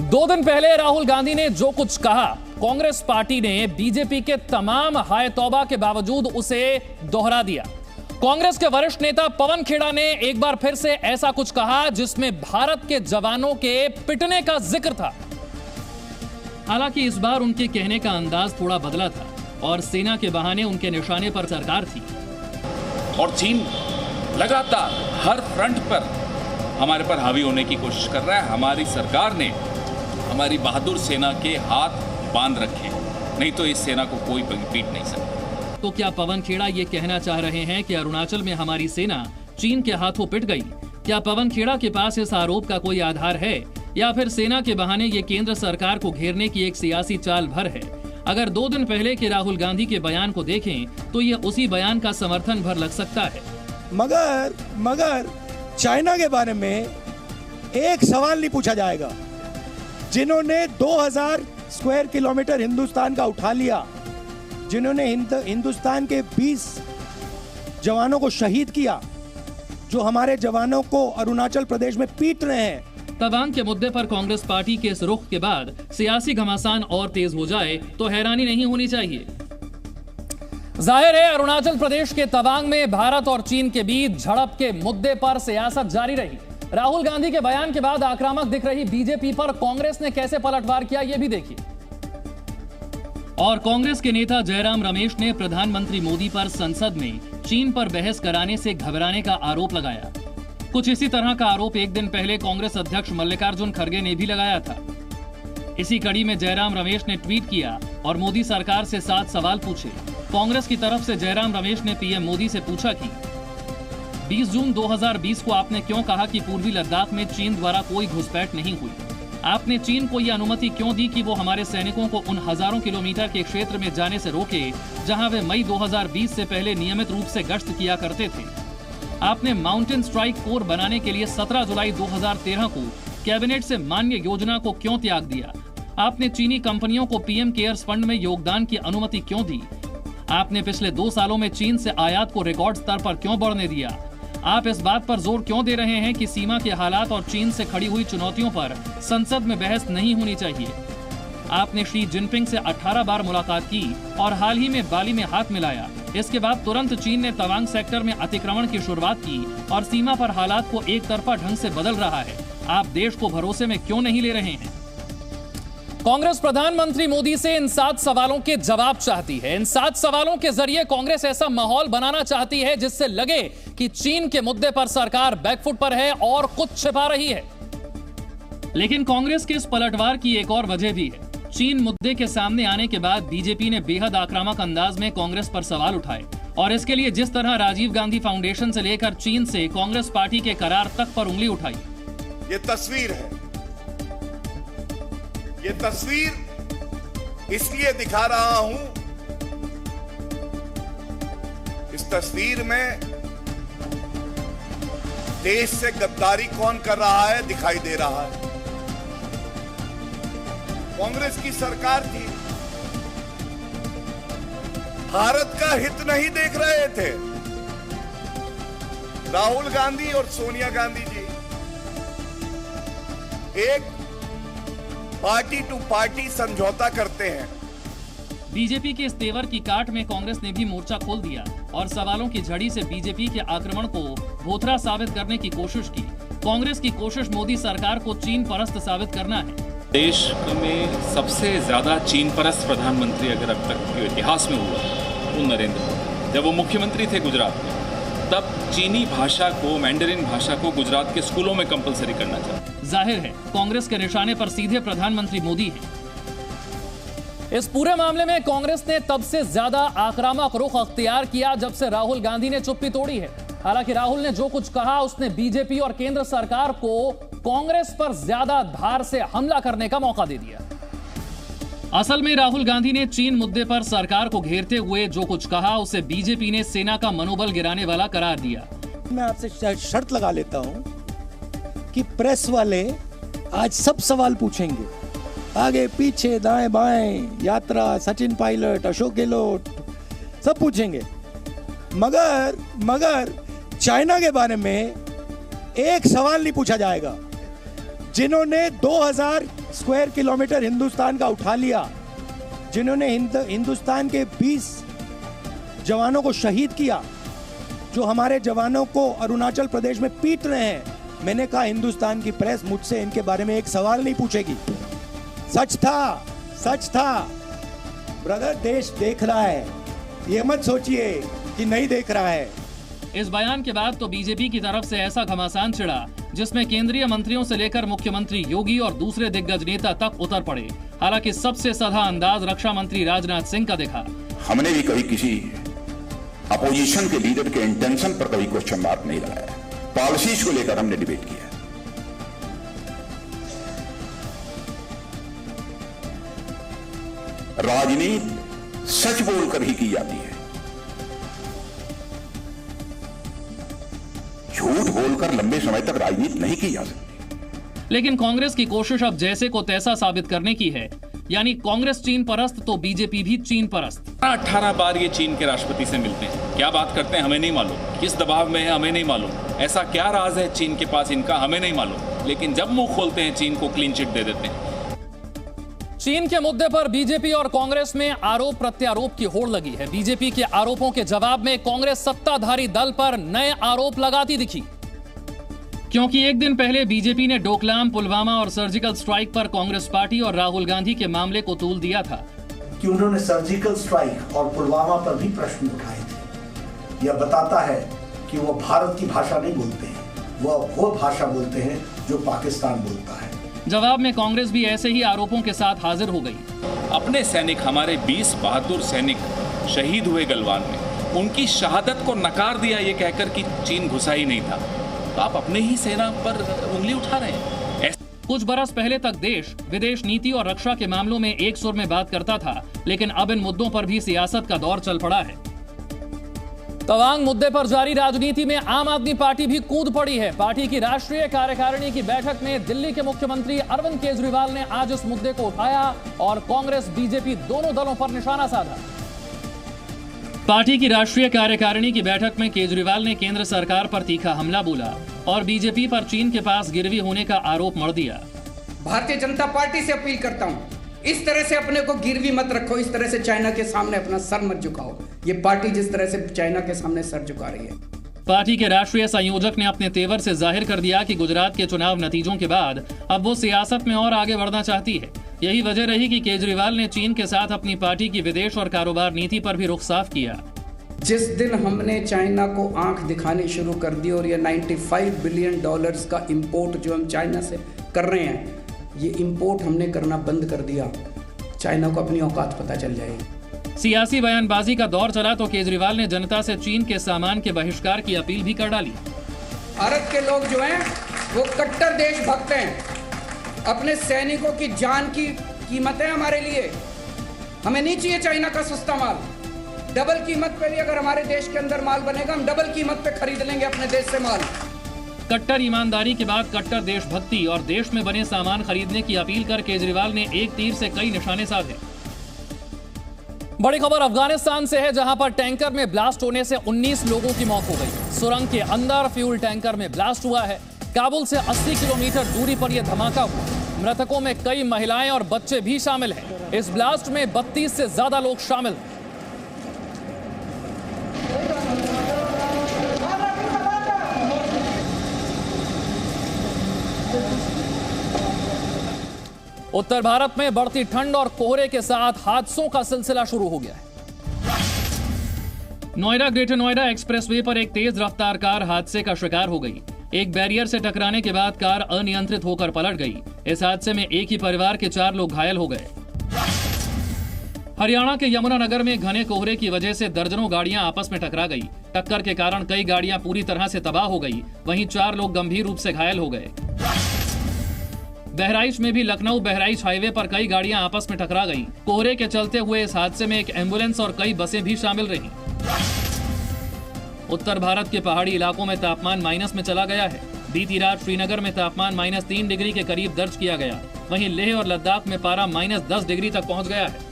2 दिन पहले राहुल गांधी ने जो कुछ कहा, कांग्रेस पार्टी ने बीजेपी के तमाम हाय तौबा के बावजूद उसे दोहरा दिया। कांग्रेस के वरिष्ठ नेता पवन खेड़ा ने एक बार फिर से ऐसा कुछ कहा जिसमें भारत के जवानों के पिटने का जिक्र था। हालांकि इस बार उनके कहने का अंदाज थोड़ा बदला था और सेना के बहाने उनके निशाने पर सरकार थी। और चीन लगातार हर फ्रंट पर हमारे पर हावी होने की कोशिश कर रहा है। हमारी सरकार ने हमारी बहादुर सेना के हाथ बांध रखे, नहीं तो इस सेना को कोई पीट नहीं सकता। तो क्या पवन खेड़ा ये कहना चाह रहे हैं कि अरुणाचल में हमारी सेना चीन के हाथों पिट गई? क्या पवन खेड़ा के पास इस आरोप का कोई आधार है, या फिर सेना के बहाने ये केंद्र सरकार को घेरने की एक सियासी चाल भर है? अगर 2 दिन पहले के राहुल गांधी के बयान को देखें तो ये उसी बयान का समर्थन भर लग सकता है। मगर चाइना के बारे में एक सवाल नहीं पूछा जाएगा। जिन्होंने 2000 स्क्वायर किलोमीटर हिंदुस्तान का उठा लिया, जिन्होंने हिंदुस्तान के 20 जवानों को शहीद किया, जो हमारे जवानों को अरुणाचल प्रदेश में पीट रहे हैं। तवांग के मुद्दे पर कांग्रेस पार्टी के इस रुख के बाद सियासी घमासान और तेज हो जाए तो हैरानी नहीं होनी चाहिए। जाहिर है अरुणाचल प्रदेश के तवांग में भारत और चीन के बीच झड़प के मुद्दे पर सियासत जारी रही। राहुल गांधी के बयान के बाद आक्रामक दिख रही बीजेपी पर कांग्रेस ने कैसे पलटवार किया, यह भी देखिए। और कांग्रेस के नेता जयराम रमेश ने प्रधानमंत्री मोदी पर संसद में चीन पर बहस कराने से घबराने का आरोप लगाया। कुछ इसी तरह का आरोप एक दिन पहले कांग्रेस अध्यक्ष मल्लिकार्जुन खड़गे ने भी लगाया था। इसी कड़ी में जयराम रमेश ने ट्वीट किया और मोदी सरकार से 7 सवाल पूछे। कांग्रेस की तरफ से जयराम रमेश ने पीएम मोदी से पूछा कि 20 जून 2020 को आपने क्यों कहा कि पूर्वी लद्दाख में चीन द्वारा कोई घुसपैठ नहीं हुई? आपने चीन को यह अनुमति क्यों दी कि वो हमारे सैनिकों को उन हजारों किलोमीटर के क्षेत्र में जाने से रोके जहां वे मई 2020 से पहले नियमित रूप से गश्त किया करते थे? आपने माउंटेन स्ट्राइक कोर बनाने के लिए 17 जुलाई 2013 को कैबिनेट से मान्य योजना को क्यों त्याग दिया? आपने चीनी कंपनियों को पीएम केयर्स फंड में योगदान की अनुमति क्यों दी? आपने पिछले 2 सालों में चीन से आयात को रिकॉर्ड स्तर पर क्यों बढ़ने दिया? आप इस बात पर जोर क्यों दे रहे हैं कि सीमा के हालात और चीन से खड़ी हुई चुनौतियों पर संसद में बहस नहीं होनी चाहिए? आपने शी जिनपिंग से 18 बार मुलाकात की और हाल ही में बाली में हाथ मिलाया। इसके बाद तुरंत चीन ने तवांग सेक्टर में अतिक्रमण की शुरुआत की और सीमा पर हालात को एक तरफा ढंग से बदल रहा है। आप देश को भरोसे में क्यों नहीं ले रहे हैं? कांग्रेस प्रधानमंत्री मोदी से इन 7 सवालों के जवाब चाहती है। इन 7 सवालों के जरिए कांग्रेस ऐसा माहौल बनाना चाहती है जिससे लगे कि चीन के मुद्दे पर सरकार बैकफुट पर है और कुछ छिपा रही है। लेकिन कांग्रेस के इस पलटवार की एक और वजह भी है। चीन मुद्दे के सामने आने के बाद बीजेपी ने बेहद आक्रामक अंदाज में कांग्रेस पर सवाल उठाए और इसके लिए जिस तरह राजीव गांधी फाउंडेशन से लेकर चीन से कांग्रेस पार्टी के करार तक पर उंगली उठाई। ये तस्वीर है, ये तस्वीर इसलिए दिखा रहा हूं, इस तस्वीर में देश से गद्दारी कौन कर रहा है दिखाई दे रहा है। कांग्रेस की सरकार थी, भारत का हित नहीं देख रहे थे। राहुल गांधी और सोनिया गांधी जी एक पार्टी टू पार्टी समझौता करते हैं। बीजेपी के इस तेवर की काट में कांग्रेस ने भी मोर्चा खोल दिया और सवालों की झड़ी से बीजेपी के आक्रमण को भोथरा साबित करने की कोशिश की। कांग्रेस की कोशिश मोदी सरकार को चीन परस्त साबित करना है। देश में सबसे ज्यादा चीन परस्त प्रधानमंत्री अगर अब तक के इतिहास में हुआ वो नरेंद्र मोदी। जब वो मुख्यमंत्री थे गुजरात में, तब चीनी भाषा को, मैंडरिन भाषा को गुजरात के स्कूलों में कंपलसरी करना चाहते। जाहिर है कांग्रेस के निशाने पर सीधे प्रधानमंत्री मोदी हैं। इस पूरे मामले में कांग्रेस ने तब से ज्यादा आक्रामक रुख अख्तियार किया जब से राहुल गांधी ने चुप्पी तोड़ी है। हालांकि राहुल ने जो कुछ कहा उसने बीजेपी और केंद्र सरकार को कांग्रेस पर ज्यादा धार से हमला करने का मौका दे दिया। असल में राहुल गांधी ने चीन मुद्दे पर सरकार को घेरते हुए जो कुछ कहा उसे बीजेपी ने सेना का मनोबल गिराने वाला करार दिया। मैं आपसे शर्त लगा लेता हूं कि प्रेस वाले आज सब सवाल पूछेंगे, आगे पीछे दाएं बाएं, यात्रा, सचिन पायलट, अशोक गहलोत, सब पूछेंगे। मगर चाइना के बारे में एक सवाल नहीं पूछा जाएगा। जिन्होंने 2000 स्क्वायर किलोमीटर हिंदुस्तान का उठा लिया, जिन्होंने हिंदुस्तान के 20 जवानों को शहीद किया, जो हमारे जवानों को अरुणाचल प्रदेश में पीट रहे हैं, मैंने कहा हिंदुस्तान की प्रेस मुझसे इनके बारे में एक सवाल नहीं पूछेगी। सच था ब्रदर, देश देख रहा है, ये मत सोचिए कि नहीं देख रहा है। इस बयान के बाद तो बीजेपी की तरफ से ऐसा घमासान छिड़ा जिसमें केंद्रीय मंत्रियों से लेकर मुख्यमंत्री योगी और दूसरे दिग्गज नेता तक उतर पड़े। हालांकि सबसे सधा अंदाज रक्षा मंत्री राजनाथ सिंह का दिखा। हमने भी कभी किसी अपोजिशन के लीडर के इंटेंशन पर कभी क्वेश्चन मार्क नहीं लगाया, पॉलिसीज को लेकर हमने डिबेट किया। राजनीति सच बोलकर ही की जाती है, झूठ बोलकर लंबे समय तक राजनीति नहीं की जा सकती। लेकिन कांग्रेस की कोशिश अब जैसे को तैसा साबित करने की है, यानी कांग्रेस चीन परस्त तो बीजेपी भी चीन परस्त। 18 बार ये चीन के राष्ट्रपति से मिलते हैं, क्या बात करते हैं हमें नहीं मालूम, किस दबाव में है हमें नहीं मालूम, ऐसा क्या राज है चीन के पास इनका हमें नहीं मालूम, लेकिन जब मुंह खोलते हैं चीन को क्लीन चिट दे देते हैं। चीन के मुद्दे पर बीजेपी और कांग्रेस में आरोप प्रत्यारोप की होड़ लगी है। बीजेपी के आरोपों के जवाब में कांग्रेस सत्ताधारी दल पर नए आरोप लगाती दिखी, क्योंकि एक दिन पहले बीजेपी ने डोकलाम, पुलवामा और सर्जिकल स्ट्राइक पर कांग्रेस पार्टी और राहुल गांधी के मामले को तूल दिया था कि उन्होंने सर्जिकल स्ट्राइक और पुलवामा पर भी प्रश्न उठाए थे। यह बताता है कि वो भारत की भाषा नहीं बोलते हैं, वो भाषा बोलते हैं जो पाकिस्तान बोलता है। जवाब में कांग्रेस भी ऐसे ही आरोपों के साथ हाजिर हो गई। अपने सैनिक, हमारे 20 बहादुर सैनिक शहीद हुए गलवान में, उनकी शहादत को नकार दिया ये कहकर कि चीन घुसा ही नहीं था, तो आप अपने ही सेना पर उंगली उठा रहे हैं। कुछ बरस पहले तक देश विदेश नीति और रक्षा के मामलों में एक सुर में बात करता था, लेकिन अब इन मुद्दों पर भी सियासत का दौर चल पड़ा है। तवांग मुद्दे पर जारी राजनीति में आम आदमी पार्टी भी कूद पड़ी है। पार्टी की राष्ट्रीय कार्यकारिणी की बैठक में दिल्ली के मुख्यमंत्री अरविंद केजरीवाल ने आज इस मुद्दे को उठाया और कांग्रेस बीजेपी दोनों दलों पर निशाना साधा। पार्टी की राष्ट्रीय कार्यकारिणी की बैठक में केजरीवाल ने केंद्र सरकार पर तीखा हमला बोला और बीजेपी पर चीन के पास गिरवी होने का आरोप मढ़ दिया। भारतीय जनता पार्टी से अपील करता हूं, इस तरह से अपने को गिरवी मत रखो, इस तरह से चाइना के सामने अपना सर मत झुकाओ। ये पार्टी जिस तरह से चाइना के सामने सर झुका रही है। पार्टी के राष्ट्रीय संयोजक ने अपने तेवर से जाहिर कर दिया कि गुजरात के चुनाव नतीजों के बाद अब वो सियासत में और आगे बढ़ना चाहती है। यही वजह रही कि केजरीवाल ने चीन के साथ अपनी पार्टी की विदेश और कारोबार नीति पर भी रुख साफ किया। जिस दिन हमने चाइना को आंख दिखानी शुरू कर दी और ये $95 बिलियन का इंपोर्ट जो हम चाइना से कर रहे हैं, ये इंपोर्ट हमने करना बंद कर दिया, चाइना को अपनी औकात पता चल जाएगी। सियासी बयानबाजी का दौर चला तो केजरीवाल ने जनता से चीन के सामान के बहिष्कार की अपील भी कर डाली। भारत के लोग जो हैं वो कट्टर देशभक्त हैं, अपने सैनिकों की जान की कीमत है हमारे लिए। हमें नहीं चाहिए चाइना का सस्ता माल। डबल कीमत पे भी अगर हमारे देश के अंदर माल बनेगा, हम डबल कीमत पे खरीद लेंगे अपने देश से माल। कट्टर ईमानदारी के बाद कट्टर देशभक्ति और देश में बने सामान खरीदने की अपील कर केजरीवाल ने एक तीर से कई निशाने साधे। बड़ी खबर अफगानिस्तान से है, जहां पर टैंकर में ब्लास्ट होने से 19 लोगों की मौत हो गई। सुरंग के अंदर फ्यूल टैंकर में ब्लास्ट हुआ है। काबुल से 80 किलोमीटर दूरी पर यह धमाका हुआ। मृतकों में कई महिलाएं और बच्चे भी शामिल हैं। इस ब्लास्ट में 32 से ज्यादा लोग शामिल हैं। उत्तर भारत में बढ़ती ठंड और कोहरे के साथ हादसों का सिलसिला शुरू हो गया है। नोएडा ग्रेटर नोएडा एक्सप्रेसवे पर एक तेज रफ्तार कार हादसे का शिकार हो गई। एक बैरियर से टकराने के बाद कार अनियंत्रित होकर पलट गई। इस हादसे में एक ही परिवार के 4 लोग घायल हो गए। हरियाणा के यमुनानगर में घने कोहरे की वजह से दर्जनों गाड़ियां आपस में टकरा गई। टक्कर के कारण कई गाड़ियां पूरी तरह से तबाह हो गई, वहीं 4 लोग गंभीर रूप से घायल हो गए। बहराइच में भी लखनऊ बहराइच हाईवे पर कई गाड़ियां आपस में टकरा गईं। कोहरे के चलते हुए इस हादसे में एक एम्बुलेंस और कई बसें भी शामिल रहीं। उत्तर भारत के पहाड़ी इलाकों में तापमान माइनस में चला गया है। बीती रात श्रीनगर में तापमान -3 डिग्री के करीब दर्ज किया गया। वहीं लेह और लद्दाख में पारा -10 डिग्री तक पहुंच गया है।